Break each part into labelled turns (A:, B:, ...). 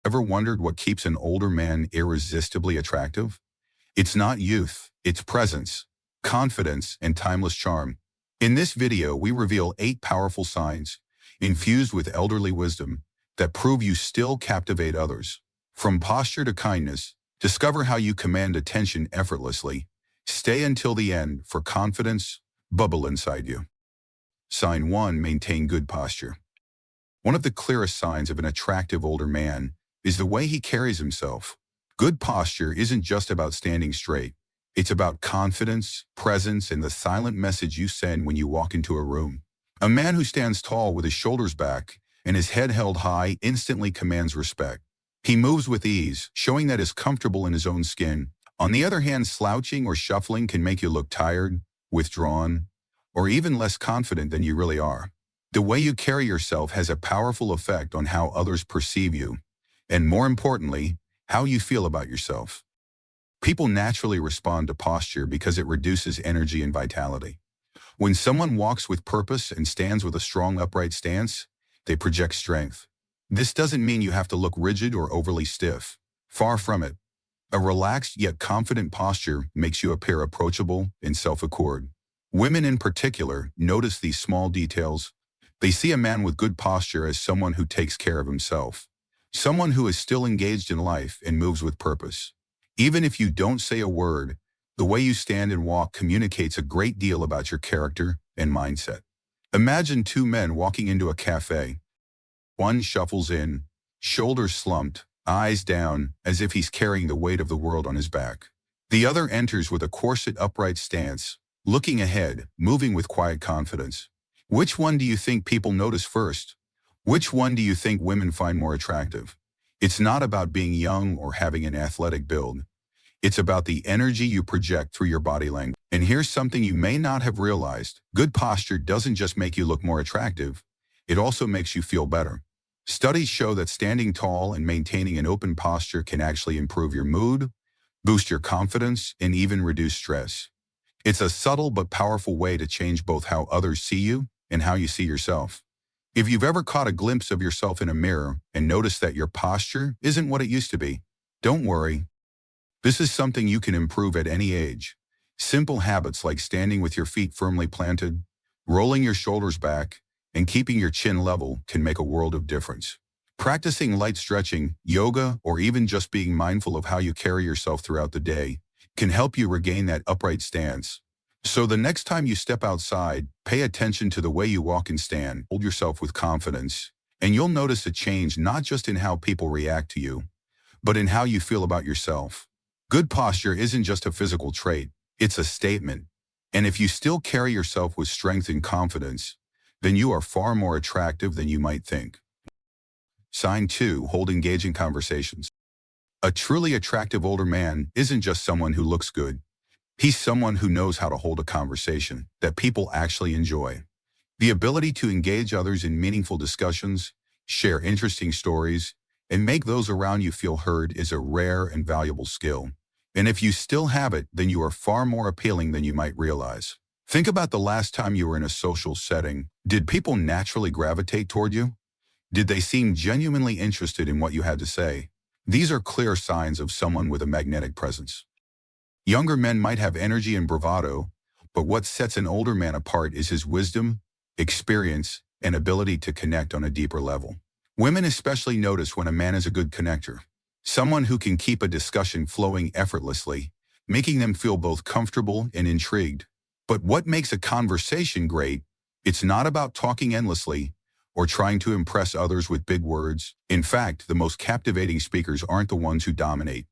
A: Ever wondered what keeps an older man irresistibly attractive? It's not youth, it's presence, confidence, and timeless charm. In this video, we reveal 8 powerful signs, infused with elderly wisdom, that prove you still captivate others. From posture to kindness, discover how you command attention effortlessly. Stay until the end for confidence bubble inside you. Sign 1. Maintain good posture. One of the clearest signs of an attractive older man is the way he carries himself. Good posture isn't just about standing straight. It's about confidence, presence, and the silent message you send when you walk into a room. A man who stands tall with his shoulders back and his head held high instantly commands respect. He moves with ease, showing that he's comfortable in his own skin. On the other hand, slouching or shuffling can make you look tired, withdrawn, or even less confident than you really are. The way you carry yourself has a powerful effect on how others perceive you, and more importantly, how you feel about yourself. People naturally respond to posture because it reduces energy and vitality. When someone walks with purpose and stands with a strong upright stance, they project strength. This doesn't mean you have to look rigid or overly stiff. Far from it. A relaxed yet confident posture makes you appear approachable and self-assured. Women in particular notice these small details. They see a man with good posture as someone who takes care of himself, someone who is still engaged in life and moves with purpose. Even if you don't say a word, the way you stand and walk communicates a great deal about your character and mindset. Imagine 2 men walking into a cafe. One shuffles in, shoulders slumped, eyes down, as if he's carrying the weight of the world on his back. The other enters with a corset upright stance, looking ahead, moving with quiet confidence. Which one do you think people notice first? Which one do you think women find more attractive? It's not about being young or having an athletic build. It's about the energy you project through your body language. And here's something you may not have realized. Good posture doesn't just make you look more attractive, it also makes you feel better. Studies show that standing tall and maintaining an open posture can actually improve your mood, boost your confidence, and even reduce stress. It's a subtle but powerful way to change both how others see you and how you see yourself. If you've ever caught a glimpse of yourself in a mirror and noticed that your posture isn't what it used to be, don't worry. This is something you can improve at any age. Simple habits like standing with your feet firmly planted, rolling your shoulders back, and keeping your chin level can make a world of difference. Practicing light stretching, yoga, or even just being mindful of how you carry yourself throughout the day can help you regain that upright stance. So the next time you step outside, pay attention to the way you walk and stand. Hold yourself with confidence, and you'll notice a change not just in how people react to you, but in how you feel about yourself. Good posture isn't just a physical trait, it's a statement. And if you still carry yourself with strength and confidence, then you are far more attractive than you might think. Sign 2. Hold engaging conversations. A truly attractive older man isn't just someone who looks good. He's someone who knows how to hold a conversation that people actually enjoy. The ability to engage others in meaningful discussions, share interesting stories, and make those around you feel heard is a rare and valuable skill. And if you still have it, then you are far more appealing than you might realize. Think about the last time you were in a social setting. Did people naturally gravitate toward you? Did they seem genuinely interested in what you had to say? These are clear signs of someone with a magnetic presence. Younger men might have energy and bravado, but what sets an older man apart is his wisdom, experience, and ability to connect on a deeper level. Women especially notice when a man is a good connector, someone who can keep a discussion flowing effortlessly, making them feel both comfortable and intrigued. But what makes a conversation great? It's not about talking endlessly or trying to impress others with big words. In fact, the most captivating speakers aren't the ones who dominate.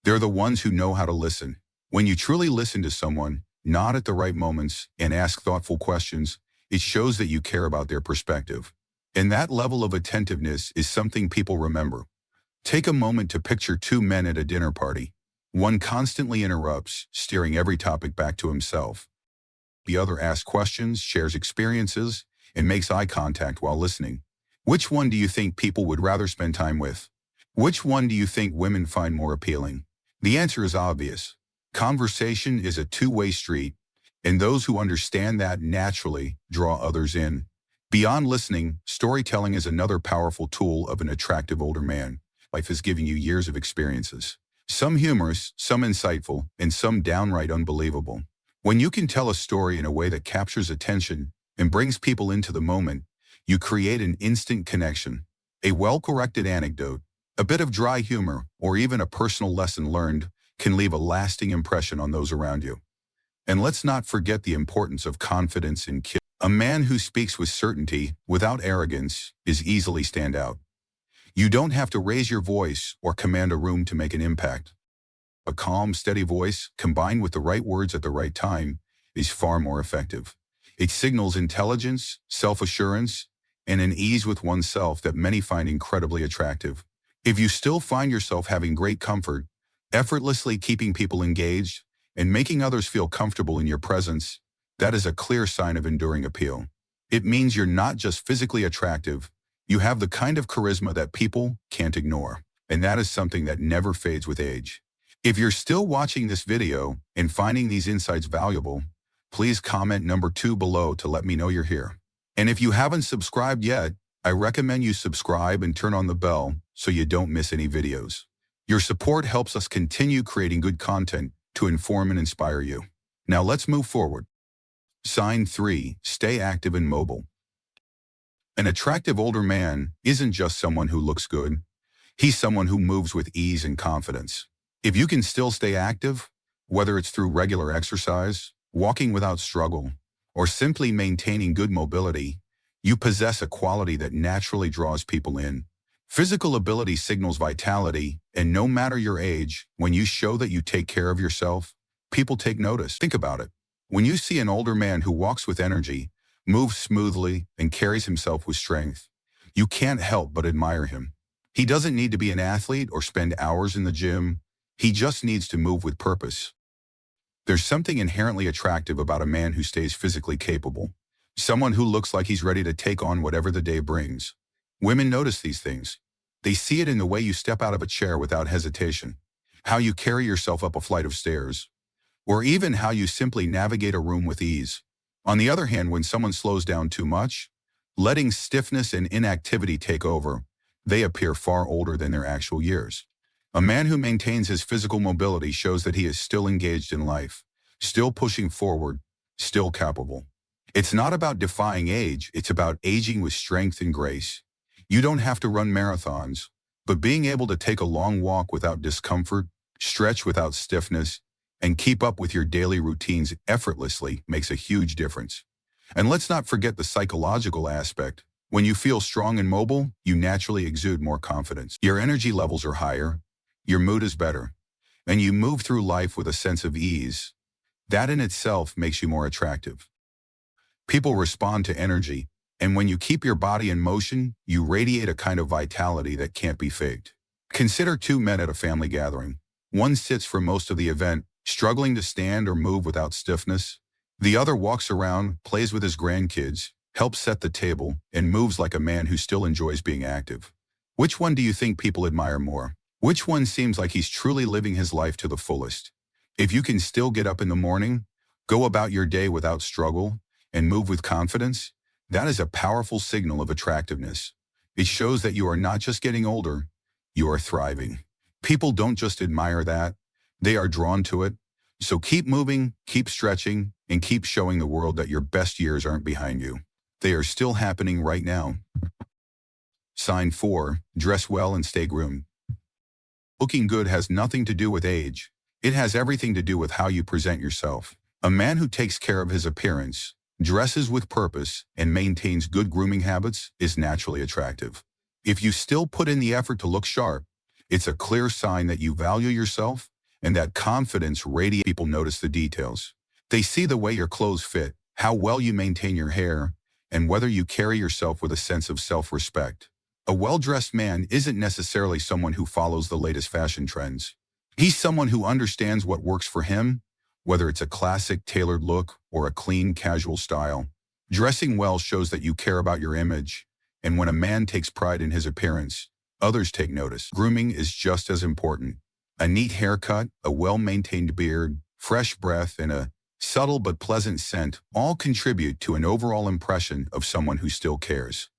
A: They're the ones who know how to listen. When you truly listen to someone, nod at the right moments, and ask thoughtful questions, it shows that you care about their perspective. And that level of attentiveness is something people remember. Take a moment to picture 2 men at a dinner party. One constantly interrupts, steering every topic back to himself. The other asks questions, shares experiences, and makes eye contact while listening. Which one do you think people would rather spend time with? Which one do you think women find more appealing? The answer is obvious. Conversation is a two-way street, and those who understand that naturally draw others in. Beyond listening, storytelling is another powerful tool of an attractive older man. life is giving you years of experiences. Some humorous, some insightful, and some downright unbelievable. When you can tell a story in a way that captures attention and brings people into the moment, you create an instant connection. A well-corrected anecdote, a bit of dry humor, or even a personal lesson learned can leave a lasting impression on those around you. And let's not forget the importance of confidence in kids. A man who speaks with certainty, without arrogance, is easily stand out. You don't have to raise your voice or command a room to make an impact. A calm, steady voice, combined with the right words at the right time, is far more effective. It signals intelligence, self-assurance, and an ease with oneself that many find incredibly attractive. If you still find yourself having great comfort, effortlessly keeping people engaged, and making others feel comfortable in your presence, that is a clear sign of enduring appeal. It means you're not just physically attractive, you have the kind of charisma that people can't ignore. And that is something that never fades with age. If you're still watching this video and finding these insights valuable, please comment number 2 below to let me know you're here. And if you haven't subscribed yet, I recommend you subscribe and turn on the bell so you don't miss any videos. Your support helps us continue creating good content to inform and inspire you. Now let's move forward. Sign 3, stay active and mobile. An attractive older man isn't just someone who looks good. He's someone who moves with ease and confidence. If you can still stay active, whether it's through regular exercise, walking without struggle, or simply maintaining good mobility, you possess a quality that naturally draws people in. Physical ability signals vitality, and no matter your age, when you show that you take care of yourself, people take notice. Think about it. When you see an older man who walks with energy, moves smoothly, and carries himself with strength, you can't help but admire him. He doesn't need to be an athlete or spend hours in the gym. He just needs to move with purpose. There's something inherently attractive about a man who stays physically capable. Someone who looks like he's ready to take on whatever the day brings. Women notice these things. They see it in the way you step out of a chair without hesitation, how you carry yourself up a flight of stairs, or even how you simply navigate a room with ease. On the other hand, when someone slows down too much, letting stiffness and inactivity take over, they appear far older than their actual years. A man who maintains his physical mobility shows that he is still engaged in life, still pushing forward, still capable. It's not about defying age, it's about aging with strength and grace. You don't have to run marathons, but being able to take a long walk without discomfort, stretch without stiffness, and keep up with your daily routines effortlessly makes a huge difference. And let's not forget the psychological aspect. When you feel strong and mobile, you naturally exude more confidence. Your energy levels are higher, your mood is better, and you move through life with a sense of ease. That in itself makes you more attractive. People respond to energy, and when you keep your body in motion, you radiate a kind of vitality that can't be faked. Consider 2 men at a family gathering. One sits for most of the event, struggling to stand or move without stiffness. The other walks around, plays with his grandkids, helps set the table, and moves like a man who still enjoys being active. Which one do you think people admire more? Which one seems like he's truly living his life to the fullest? If you can still get up in the morning, go about your day without struggle, and move with confidence, that is a powerful signal of attractiveness. It shows that you are not just getting older, you are thriving. People don't just admire that, they are drawn to it. So keep moving, keep stretching, and keep showing the world that your best years aren't behind you. They are still happening right now. Sign 4, dress well and stay groomed. Looking good has nothing to do with age. It has everything to do with how you present yourself. A man who takes care of his appearance, dresses with purpose, and maintains good grooming habits is naturally attractive. If you still put in the effort to look sharp, it's a clear sign that you value yourself and that confidence radiates. People notice the details. They see the way your clothes fit, how well you maintain your hair, and whether you carry yourself with a sense of self-respect. A well-dressed man isn't necessarily someone who follows the latest fashion trends. He's someone who understands what works for him, whether it's a classic tailored look or a clean, casual style. Dressing well shows that you care about your image, and when a man takes pride in his appearance, others take notice. Grooming is just as important. A neat haircut, a well-maintained beard, fresh breath, and a subtle but pleasant scent all contribute to an overall impression of someone who still cares.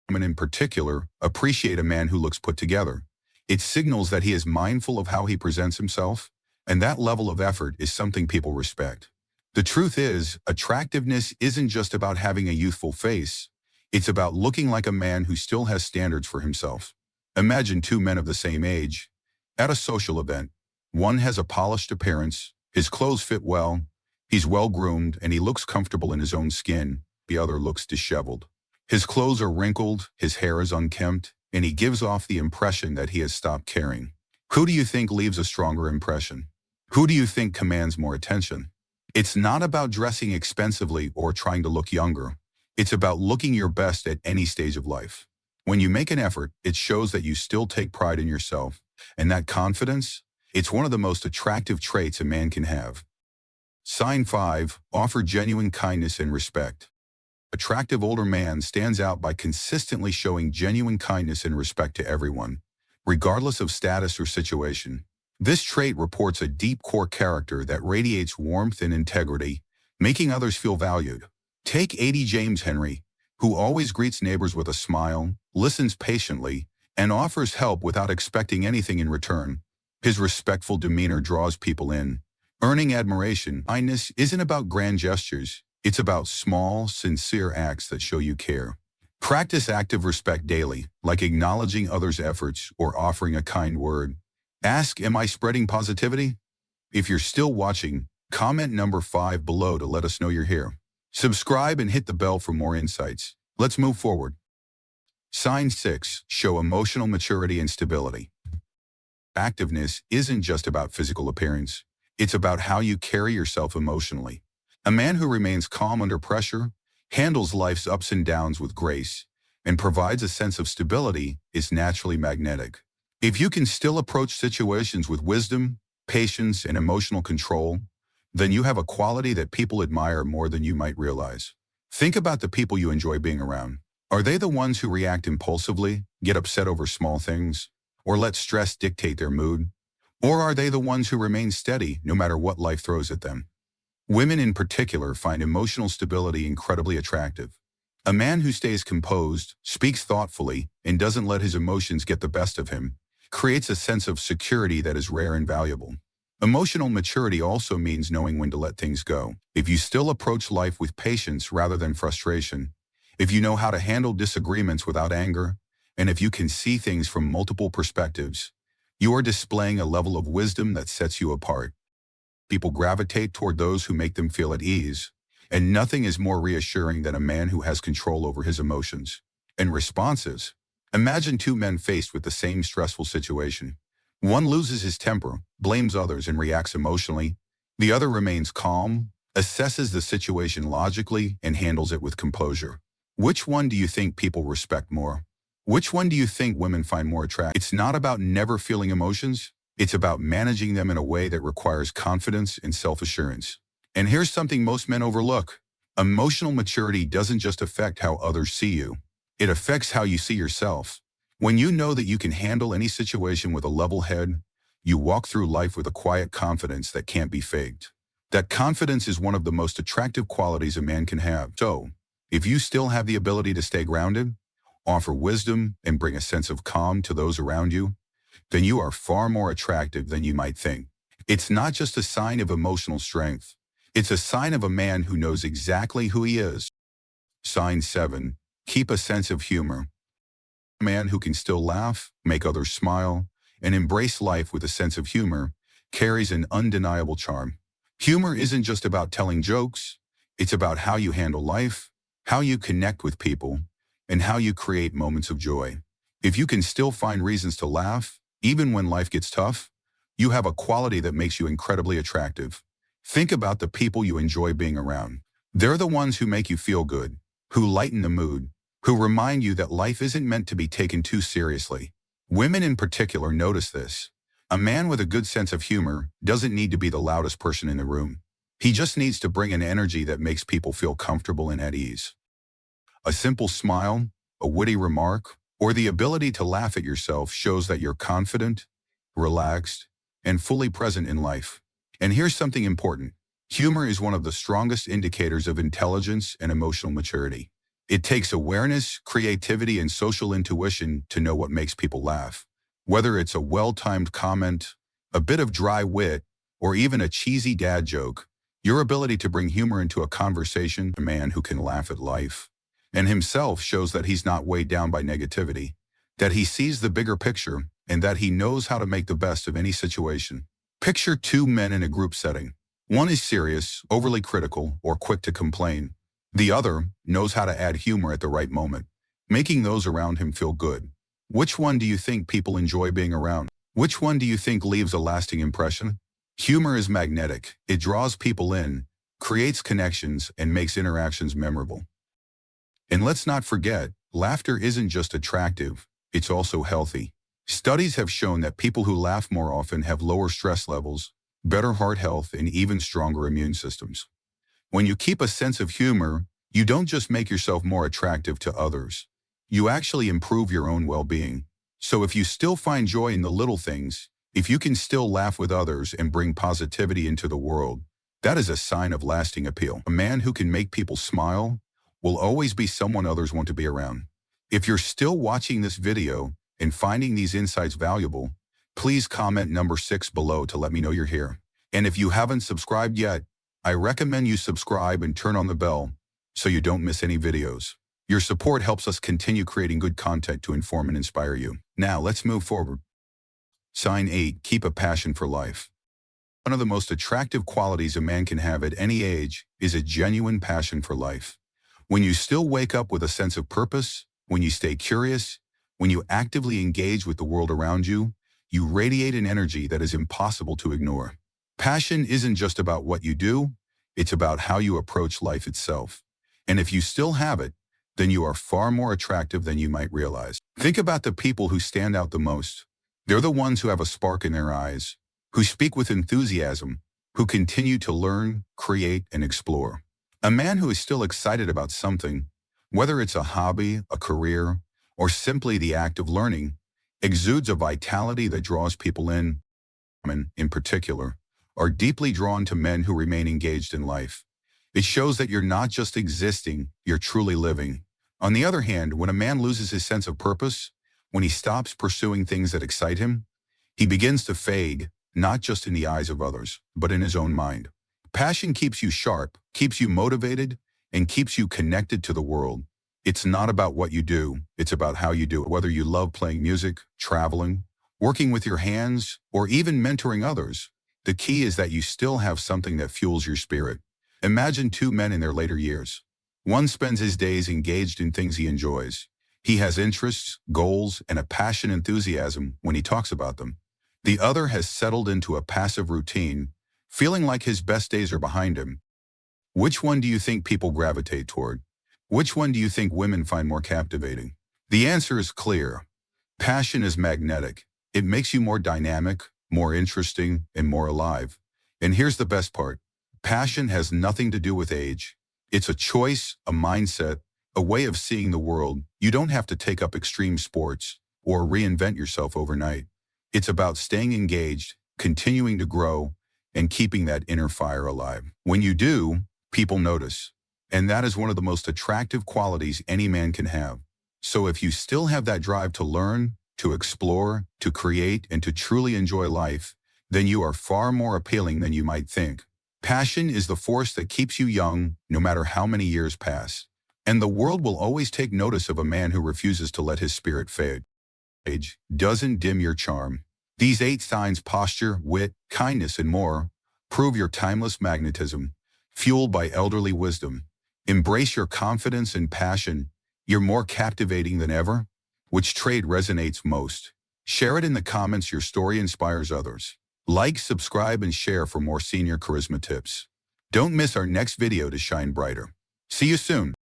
A: Women in particular appreciate a man who looks put together. It signals that he is mindful of how he presents himself, and that level of effort is something people respect. The truth is, attractiveness isn't just about having a youthful face. It's about looking like a man who still has standards for himself. Imagine two men of the same age at a social event. One has a polished appearance, his clothes fit well, he's well-groomed, and he looks comfortable in his own skin. The other looks disheveled. His clothes are wrinkled, his hair is unkempt, and he gives off the impression that he has stopped caring. Who do you think leaves a stronger impression? Who do you think commands more attention? It's not about dressing expensively or trying to look younger. It's about looking your best at any stage of life. When you make an effort, it shows that you still take pride in yourself, and that confidence, it's one of the most attractive traits a man can have. Sign 5, offer genuine kindness and respect. Attractive older man stands out by consistently showing genuine kindness and respect to everyone, regardless of status or situation. This trait reports a deep core character that radiates warmth and integrity, making others feel valued. Take 80 James Henry, who always greets neighbors with a smile, listens patiently, and offers help without expecting anything in return. His respectful demeanor draws people in, earning admiration. Kindness isn't about grand gestures. It's about small, sincere acts that show you care. Practice active respect daily, like acknowledging others' efforts or offering a kind word. Ask, am I spreading positivity? If you're still watching, comment number 5 below to let us know you're here. Subscribe and hit the bell for more insights. Let's move forward. Sign 6, show emotional maturity and stability. Activeness isn't just about physical appearance. It's about how you carry yourself emotionally. A man who remains calm under pressure, handles life's ups and downs with grace, and provides a sense of stability is naturally magnetic. If you can still approach situations with wisdom, patience, and emotional control, then you have a quality that people admire more than you might realize. Think about the people you enjoy being around. Are they the ones who react impulsively, get upset over small things, or let stress dictate their mood? Or are they the ones who remain steady no matter what life throws at them? Women in particular find emotional stability incredibly attractive. A man who stays composed, speaks thoughtfully, and doesn't let his emotions get the best of him creates a sense of security that is rare and valuable. Emotional maturity also means knowing when to let things go. If you still approach life with patience rather than frustration, if you know how to handle disagreements without anger, and if you can see things from multiple perspectives, you are displaying a level of wisdom that sets you apart. People gravitate toward those who make them feel at ease, and nothing is more reassuring than a man who has control over his emotions and responses. Imagine two men faced with the same stressful situation. One loses his temper, blames others, and reacts emotionally. The other remains calm, assesses the situation logically, and handles it with composure. Which one do you think people respect more? Which one do you think women find more attractive? It's not about never feeling emotions. It's about managing them in a way that requires confidence and self-assurance. And here's something most men overlook. Emotional maturity doesn't just affect how others see you. It affects how you see yourself. When you know that you can handle any situation with a level head, you walk through life with a quiet confidence that can't be faked. That confidence is one of the most attractive qualities a man can have. So, if you still have the ability to stay grounded, offer wisdom, and bring a sense of calm to those around you, then you are far more attractive than you might think. It's not just a sign of emotional strength. It's a sign of a man who knows exactly who he is. Sign 7, keep a sense of humor. A man who can still laugh, make others smile, and embrace life with a sense of humor carries an undeniable charm. Humor isn't just about telling jokes. It's about how you handle life, how you connect with people, and how you create moments of joy. If you can still find reasons to laugh, even when life gets tough, you have a quality that makes you incredibly attractive. Think about the people you enjoy being around. They're the ones who make you feel good, who lighten the mood, who remind you that life isn't meant to be taken too seriously. Women in particular notice this. A man with a good sense of humor doesn't need to be the loudest person in the room. He just needs to bring an energy that makes people feel comfortable and at ease. A simple smile, a witty remark, or the ability to laugh at yourself shows that you're confident, relaxed, and fully present in life. And here's something important. Humor is one of the strongest indicators of intelligence and emotional maturity. It takes awareness, creativity, and social intuition to know what makes people laugh. Whether it's a well-timed comment, a bit of dry wit, or even a cheesy dad joke, your ability to bring humor into a conversation, a man who can laugh at life and himself, shows that he's not weighed down by negativity, that he sees the bigger picture, and that he knows how to make the best of any situation. Picture two men in a group setting. One is serious, overly critical, or quick to complain. The other knows how to add humor at the right moment, making those around him feel good. Which one do you think people enjoy being around? Which one do you think leaves a lasting impression? Humor is magnetic. It draws people in, creates connections, and makes interactions memorable. And let's not forget, laughter isn't just attractive, it's also healthy. Studies have shown that people who laugh more often have lower stress levels, better heart health, and even stronger immune systems. When you keep a sense of humor, you don't just make yourself more attractive to others. You actually improve your own well-being. So if you still find joy in the little things, if you can still laugh with others and bring positivity into the world, that is a sign of lasting appeal. A man who can make people smile will always be someone others want to be around. If you're still watching this video and finding these insights valuable, please comment number 6 below to let me know you're here. And if you haven't subscribed yet, I recommend you subscribe and turn on the bell so you don't miss any videos. Your support helps us continue creating good content to inform and inspire you. Now, let's move forward. Sign 8, keep a passion for life. One of the most attractive qualities a man can have at any age is a genuine passion for life. When you still wake up with a sense of purpose, when you stay curious, when you actively engage with the world around you, you radiate an energy that is impossible to ignore. Passion isn't just about what you do, it's about how you approach life itself. And if you still have it, then you are far more attractive than you might realize. Think about the people who stand out the most. They're the ones who have a spark in their eyes, who speak with enthusiasm, who continue to learn, create, and explore. A man who is still excited about something, whether it's a hobby, a career, or simply the act of learning, exudes a vitality that draws people in. Women, in particular, are deeply drawn to men who remain engaged in life. It shows that you're not just existing, you're truly living. On the other hand, when a man loses his sense of purpose, when he stops pursuing things that excite him, he begins to fade, not just in the eyes of others, but in his own mind. Passion keeps you sharp, keeps you motivated, and keeps you connected to the world. It's not about what you do, it's about how you do it. Whether you love playing music, traveling, working with your hands, or even mentoring others, the key is that you still have something that fuels your spirit. Imagine two men in their later years. One spends his days engaged in things he enjoys. He has interests, goals, and a passion enthusiasm when he talks about them. The other has settled into a passive routine, feeling like his best days are behind him. Which one do you think people gravitate toward? Which one do you think women find more captivating? The answer is clear. Passion is magnetic. It makes you more dynamic, more interesting, and more alive. And here's the best part. Passion has nothing to do with age. It's a choice, a mindset, a way of seeing the world. You don't have to take up extreme sports or reinvent yourself overnight. It's about staying engaged, continuing to grow, and keeping that inner fire alive. When you do, people notice. And that is one of the most attractive qualities any man can have. So if you still have that drive to learn, to explore, to create, and to truly enjoy life, then you are far more appealing than you might think. Passion is the force that keeps you young, no matter how many years pass. And the world will always take notice of a man who refuses to let his spirit fade. Age doesn't dim your charm. These 8 signs, posture, wit, kindness, and more, prove your timeless magnetism, fueled by elderly wisdom. Embrace your confidence and passion. You're more captivating than ever. Which trait resonates most? Share it in the comments. Your story inspires others. Like, subscribe, and share for more senior charisma tips. Don't miss our next video to shine brighter. See you soon.